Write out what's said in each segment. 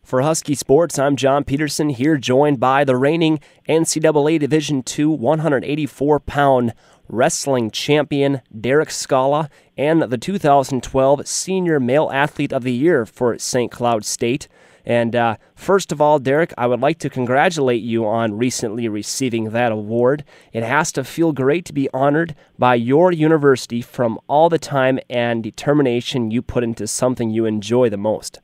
For Husky Sports, I'm John Peterson, here joined by the reigning NCAA Division II 184-pound wrestling champion Derek Skala and the 2012 Senior Male Athlete of the Year for St. Cloud State. And first of all, Derek, I would like to congratulate you on recently receiving that award. It has to feel great to be honored by your university from all the time and determination you put into something you enjoy the most.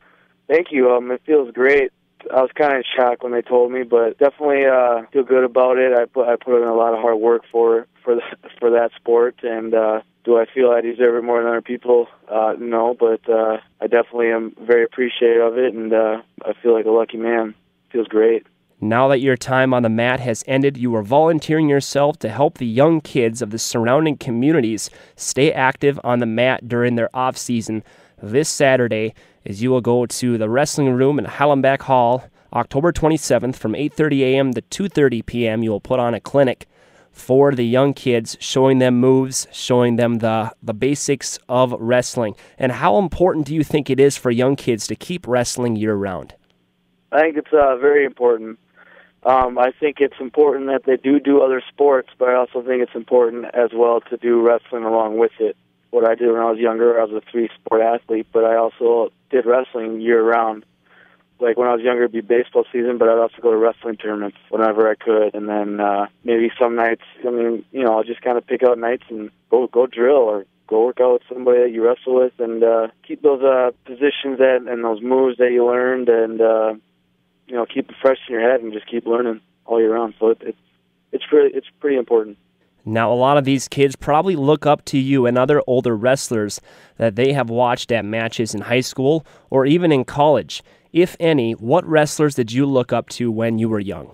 Thank you. It feels great. I was kind of in shock when they told me, but definitely feel good about it. I put in a lot of hard work for that sport, and do I feel I deserve it more than other people? No, but I definitely am very appreciative of it, and I feel like a lucky man. Feels great. Now that your time on the mat has ended, you are volunteering yourself to help the young kids of the surrounding communities stay active on the mat during their off-season. This Saturday, as you will go to the wrestling room in Hallenbeck Hall, October 27th from 8:30 a.m. to 2:30 p.m. You will put on a clinic for the young kids, showing them moves, showing them the basics of wrestling. And how important do you think it is for young kids to keep wrestling year-round? I think it's very important. I think it's important that they do other sports, but I also think it's important as well to do wrestling along with it. What I did when I was younger, I was a three-sport athlete, but I also did wrestling year-round. Like when I was younger, it'd be baseball season, but I'd also go to wrestling tournaments whenever I could. And then maybe some nights, I'll just kind of pick out nights and go drill or go work out with somebody that you wrestle with, and keep those positions and those moves that you learned, and keep it fresh in your head and just keep learning all year round. So it's pretty important. Now, a lot of these kids probably look up to you and other older wrestlers that they have watched at matches in high school or even in college. If any, what wrestlers did you look up to when you were young?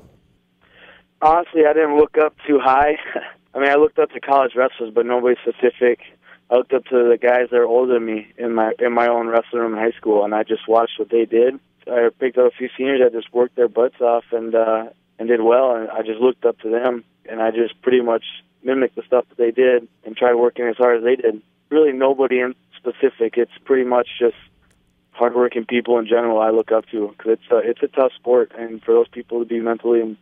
Honestly, I didn't look up too high. I looked up to college wrestlers, but nobody specific. I looked up to the guys that are older than me in my own wrestling room in high school, and I just watched what they did. I picked up a few seniors that just worked their butts off and did well, and I just looked up to them, and I just pretty much mimic the stuff that they did and try working as hard as they did. Really nobody in specific. It's pretty much just hardworking people in general I look up to, because it's a tough sport, and for those people to be mentally and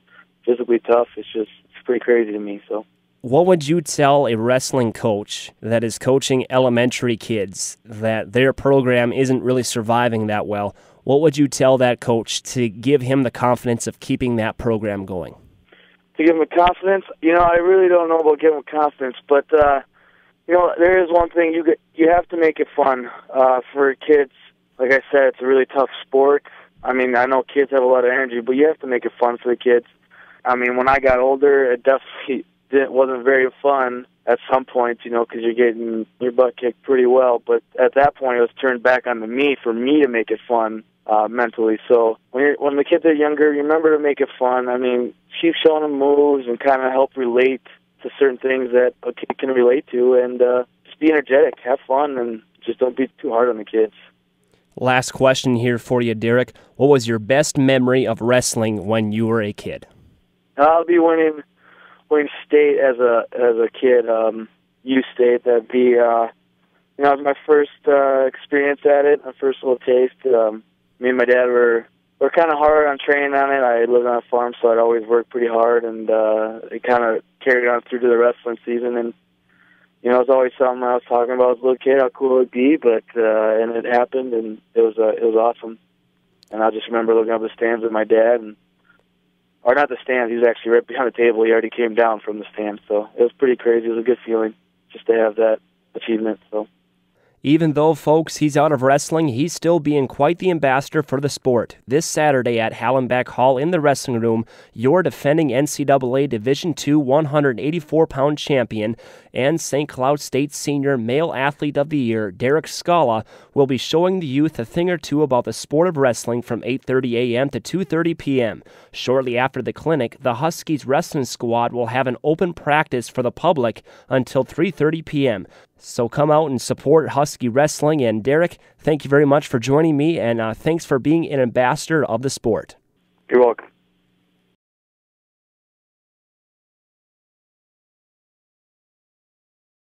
physically tough, it's pretty crazy to me. So, what would you tell a wrestling coach that is coaching elementary kids that their program isn't really surviving that well? What would you tell that coach to give him the confidence of keeping that program going? To give them confidence? I really don't know about giving them confidence, but, there is one thing. You have to make it fun for kids. Like I said, it's a really tough sport. I know kids have a lot of energy, but you have to make it fun for the kids. When I got older, it definitely wasn't very fun at some point, because you're getting your butt kicked pretty well. But at that point, it was turned back onto me for me to make it fun mentally. So when the kids are younger, you remember to make it fun. Keep showing them moves and kind of help relate to certain things that a kid can relate to, and just be energetic, have fun, and just don't be too hard on the kids. Last question here for you, Derek. What was your best memory of wrestling when you were a kid? I'll be winning state as a kid. U State. That'd be it was my first experience at it, my first little taste. Me and my dad were kind of hard on training on it. I lived on a farm, so I'd always work pretty hard, and it kind of carried on through to the wrestling season. And it was always something I was talking about as a little kid, how cool it would be, but and it happened, and it was awesome. And I just remember looking up the stands with my dad, or not the stands, he was actually right behind the table. He already came down from the stands, so it was pretty crazy. It was a good feeling just to have that achievement. So. Even though, folks, he's out of wrestling, he's still being quite the ambassador for the sport. This Saturday at Hallenbeck Hall in the wrestling room, your defending NCAA Division II 184-pound champion and St. Cloud State Senior Male Athlete of the Year, Derek Skala, will be showing the youth a thing or two about the sport of wrestling from 8:30 a.m. to 2:30 p.m. Shortly after the clinic, the Huskies wrestling squad will have an open practice for the public until 3:30 p.m. So come out and support Husky wrestling. And Derek, thank you very much for joining me, and thanks for being an ambassador of the sport. You're welcome.